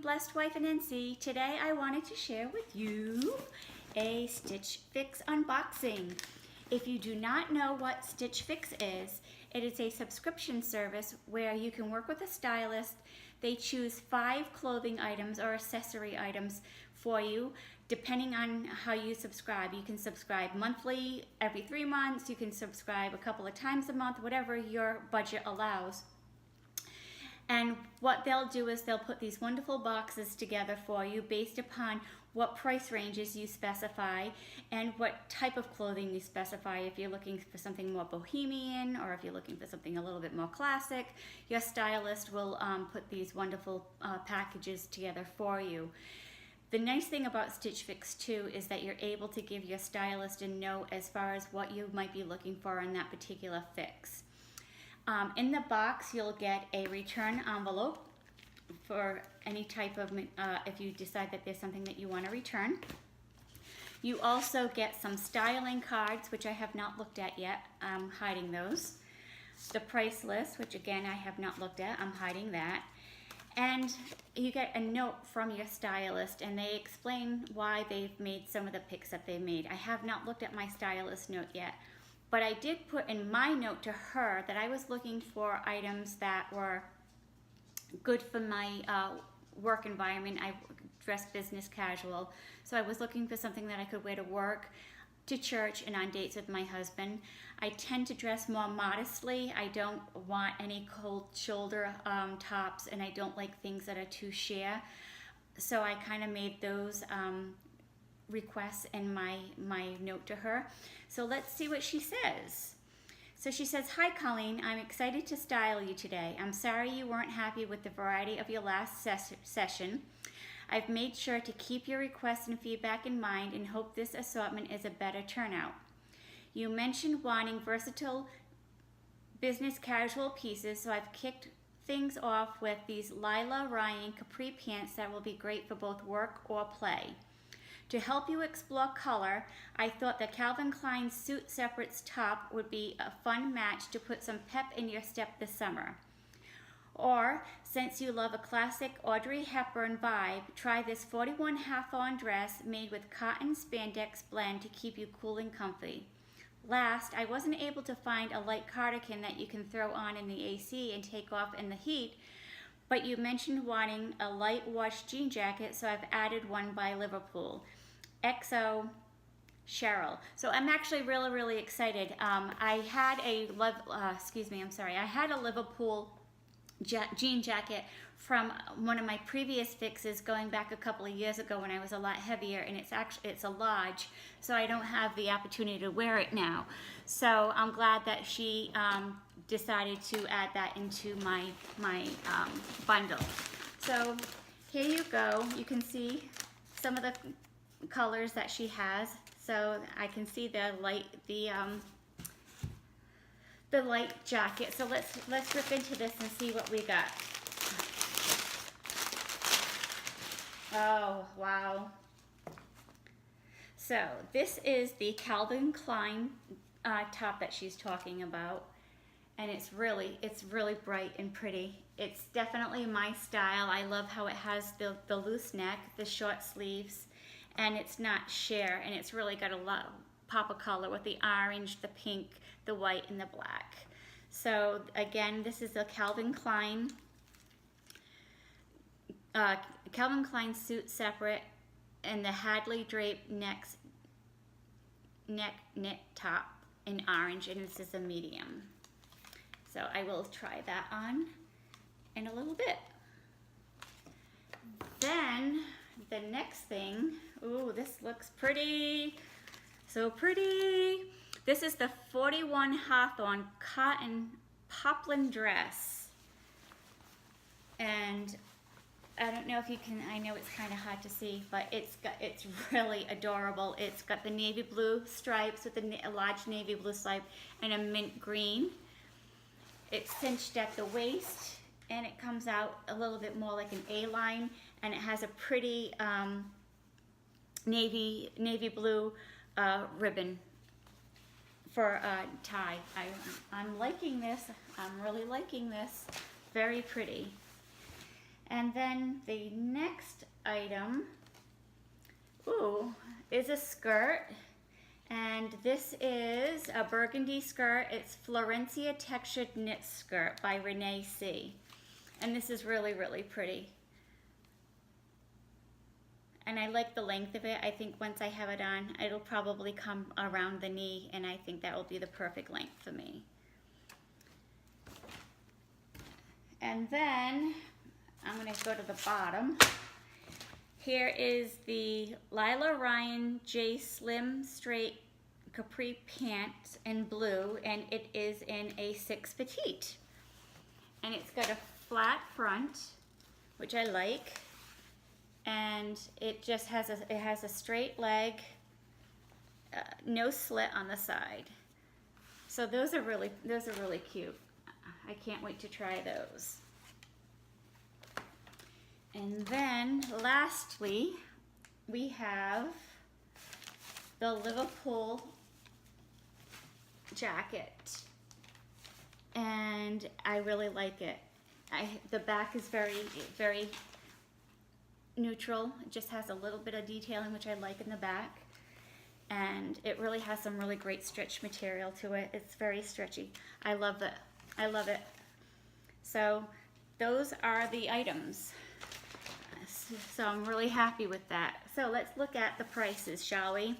Blessed Wife and NC. Today I wanted to share with you a Stitch Fix unboxing. If you do not know what Stitch Fix is, it is a subscription service where you can work with a stylist. They choose 5 clothing items or accessory items for you depending on how you subscribe. You can subscribe monthly, every 3 months, you can subscribe a couple of times a month, whatever your budget allows. And what they'll do is they'll put these wonderful boxes together for you based upon what price ranges you specify and what type of clothing you specify. If you're looking for something more bohemian or if you're looking for something a little bit more classic, your stylist will put these wonderful packages together for you. The nice thing about Stitch Fix too is that you're able to give your stylist a note as far as what you might be looking for in that particular fix. In the box, you'll get a return envelope for any type of, if you decide that there's something that you want to return. You also get some styling cards, which I have not looked at yet. I'm hiding those. The price list, which again, I have not looked at. I'm hiding that. And you get a note from your stylist, and they explain why they've made some of the picks that they made. I have not looked at my stylist note yet. But I did put in my note to her that I was looking for items that were good for my work environment. I dress business casual, so I was looking for something that I could wear to work, to church, and on dates with my husband. I tend to dress more modestly. I don't want any cold shoulder tops, and I don't like things that are too sheer. So I kind of made those requests in my note to her. So let's see what she says. So she says, "Hi Colleen, I'm excited to style you today. I'm sorry you weren't happy with the variety of your last session. I've made sure to keep your requests and feedback in mind and hope this assortment is a better turnout. You mentioned wanting versatile business casual pieces, so I've kicked things off with these Lila Ryan capri pants that will be great for both work or play. To help you explore color, I thought the Calvin Klein Suit Separates top would be a fun match to put some pep in your step this summer. Or, since you love a classic Audrey Hepburn vibe, try this 41 half-on dress made with cotton spandex blend to keep you cool and comfy. Last, I wasn't able to find a light cardigan that you can throw on in the AC and take off in the heat, but you mentioned wanting a light wash jean jacket, so I've added one by Liverpool. XO Cheryl." So I'm actually really excited. I had a Liverpool jean jacket from one of my previous fixes going back a couple of years ago when I was a lot heavier, and it's a large, so I don't have the opportunity to wear it now. So I'm glad that she decided to add that into my bundle. So here you go. You can see some of the colors that she has. So I can see the light jacket. So let's rip into this and see what we got. Oh wow! So this is the Calvin Klein top that she's talking about, and it's really bright and pretty. It's definitely my style. I love how it has the loose neck, the short sleeves, and it's not sheer, and it's really got a lot of pop of color with the orange, the pink, the white, and the black. So again, this is a Calvin Klein Suit Separate and the Hadley Drape neck knit top in orange, and this is a medium. So I will try that on in a little bit. Then the next thing, ooh, this looks pretty, so pretty. This is the 41 Hawthorne cotton poplin dress, and I don't know if you can, I know it's kind of hard to see, but it's really adorable. It's got the navy blue stripes with a large navy blue stripe and a mint green. It's cinched at the waist, and it comes out a little bit more like an A-line, and it has a pretty navy blue ribbon for a tie. I'm liking this. I'm really liking this. Very pretty. And then the next item, is a skirt. And this is a burgundy skirt. It's Florencia Textured Knit Skirt by Renee C. And this is really, really pretty. And I like the length of it. I think once I have it on, it'll probably come around the knee, and I think that will be the perfect length for me. And then I'm gonna go to the bottom. Here is the Lila Ryan J Slim Straight Capri Pants in blue, and it is in a 6 petite. And it's got a flat front, which I like, and it just has a straight leg, no slit on the side. So those are really cute. I can't wait to try those. And then lastly, we have the Liverpool jacket, and I really like it. The back is very, very neutral. It just has a little bit of detailing, which I like in the back, and it really has some really great stretch material to it. It's very stretchy. I love it. I love it. So those are the items. So I'm really happy with that. So let's look at the prices, shall we?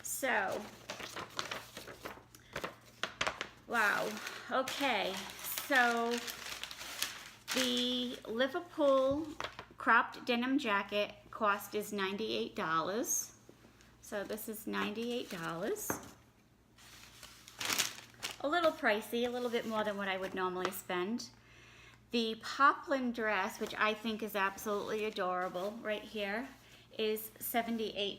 So, wow, okay. So the Liverpool cropped denim jacket cost is $98. So this is $98. A little pricey, a little bit more than what I would normally spend. The poplin dress, which I think is absolutely adorable right here, is $78.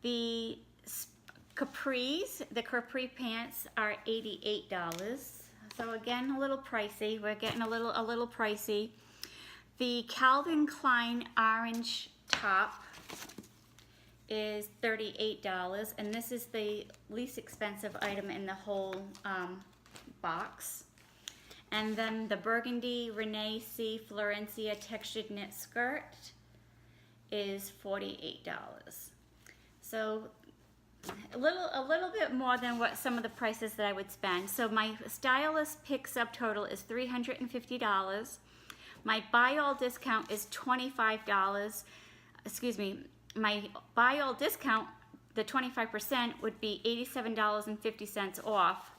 The capris, the capri pants, are $88. So again, a little pricey. We're getting a little pricey. The Calvin Klein orange top is $38, and this is the least expensive item in the whole box. And then the burgundy Renee C. Florencia Textured Knit Skirt is $48. So a little bit more than what some of the prices that I would spend. So my stylist pick subtotal is $350. My buy all discount is $25. Excuse me, my buy all discount, the 25%, would be $87.50 off.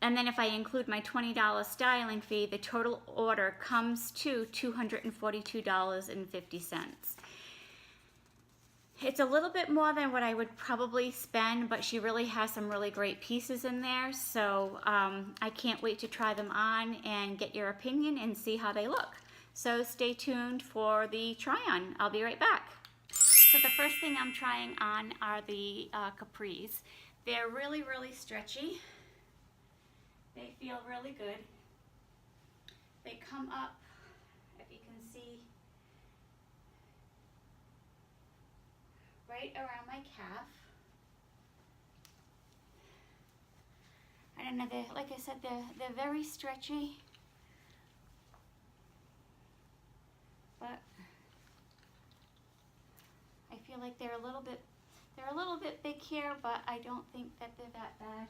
And then if I include my $20 styling fee, the total order comes to $242.50. It's a little bit more than what I would probably spend, but she really has some really great pieces in there. So I can't wait to try them on and get your opinion and see how they look. So stay tuned for the try-on. I'll be right back. So the first thing I'm trying on are the capris. They're really, really stretchy. They feel really good. They come up, if you can see, right around my calf. I don't know, like I said, they're very stretchy, but I feel like they're a little bit big here, but I don't think that they're that bad.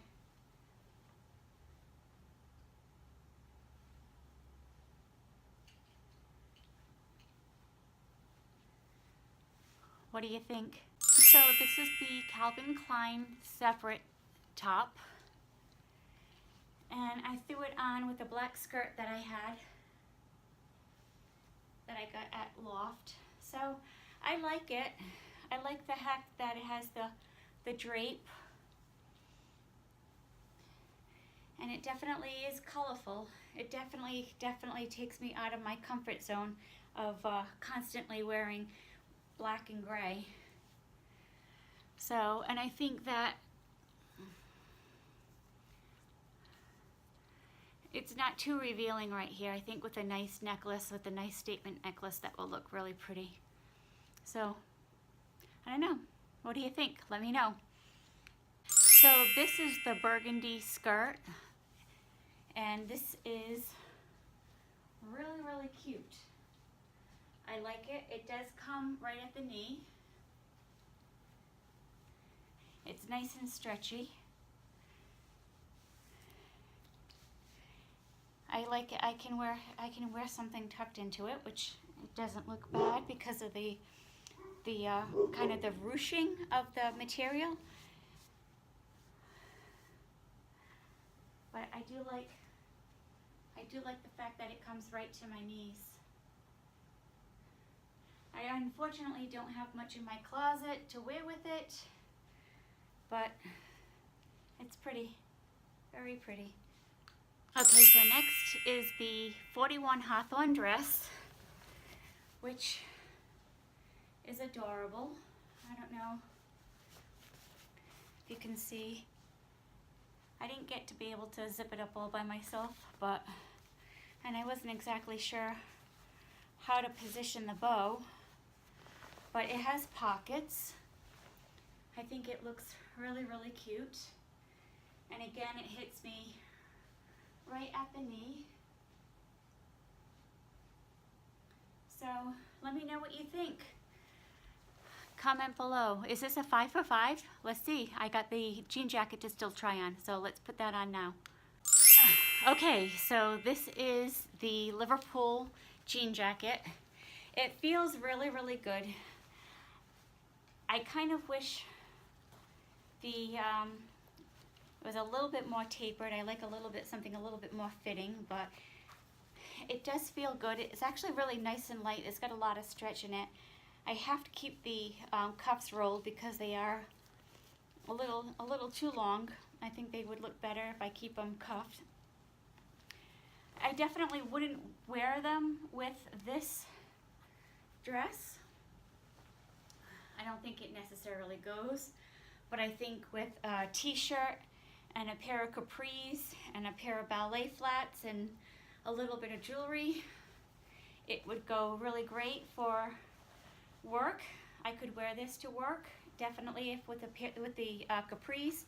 What do you think? So this is the Calvin Klein separate top, and I threw it on with a black skirt that I had, that I got at Loft. So I like it. I like the fact that it has the drape, and it definitely is colorful. It definitely takes me out of my comfort zone of constantly wearing black and gray. So, and I think that it's not too revealing right here. I think with a nice necklace, with a nice statement necklace, that will look really pretty. So, I don't know. What do you think? Let me know. So this is the burgundy skirt, And this is really, really cute. I like it. It does come right at the knee. It's nice and stretchy. I like it. I can wear something tucked into it, which it doesn't look bad because of the kind of the ruching of the material. But I do like the fact that it comes right to my knees. I unfortunately don't have much in my closet to wear with it, but it's pretty, very pretty. Okay, so next is the 41 Hawthorne dress, which is adorable. I don't know if you can see. I didn't get to be able to zip it up all by myself, and I wasn't exactly sure how to position the bow, but it has pockets. I think it looks really, really cute. And again, it hits me right at the knee. So let me know what you think. Comment below. Is this a 5 for 5? Let's see. I got the jean jacket to still try on, so let's put that on now. Okay, so this is the Liverpool jean jacket. It feels really, really good. I kind of wish it was a little bit more tapered. I like something a little bit more fitting, but it does feel good. It's actually really nice and light. It's got a lot of stretch in it. I have to keep the cuffs rolled because they are a little too long. I think they would look better if I keep them cuffed. I definitely wouldn't wear them with this dress. I don't think it necessarily goes, but I think with a t-shirt and a pair of capris and a pair of ballet flats and a little bit of jewelry, it would go really great for work. I could wear this to work, definitely with the capris,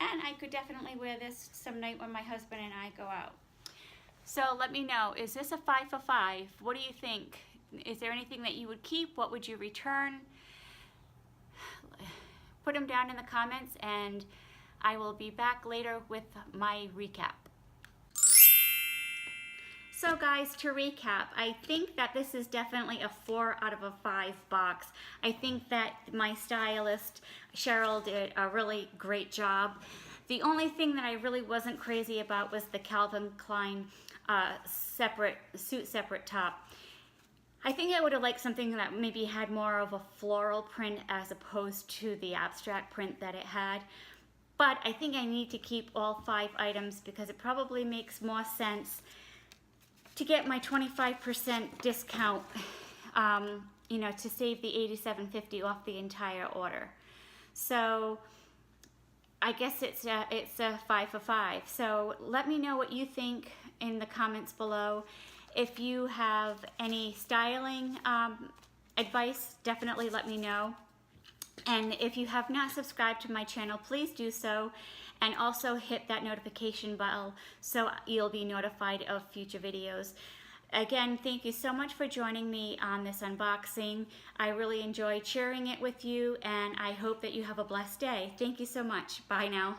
and I could definitely wear this some night when my husband and I go out. So let me know, is this a 5 for 5? What do you think? Is there anything that you would keep? What would you return? Put them down in the comments, and I will be back later with my recap. So guys, to recap, I think that this is definitely a 4 out of a 5 box. I think that my stylist, Cheryl, did a really great job. The only thing that I really wasn't crazy about was the Calvin Klein separate top. I think I would have liked something that maybe had more of a floral print as opposed to the abstract print that it had. But I think I need to keep all 5 items because it probably makes more sense to get my 25% discount, you know, to save the $87.50 off the entire order. So I guess it's a 5 for 5. So let me know what you think in the comments below. If you have any styling advice, definitely let me know. And if you have not subscribed to my channel, please do so. And also hit that notification bell so you'll be notified of future videos. Again, thank you so much for joining me on this unboxing. I really enjoyed sharing it with you, and I hope that you have a blessed day. Thank you so much. Bye now.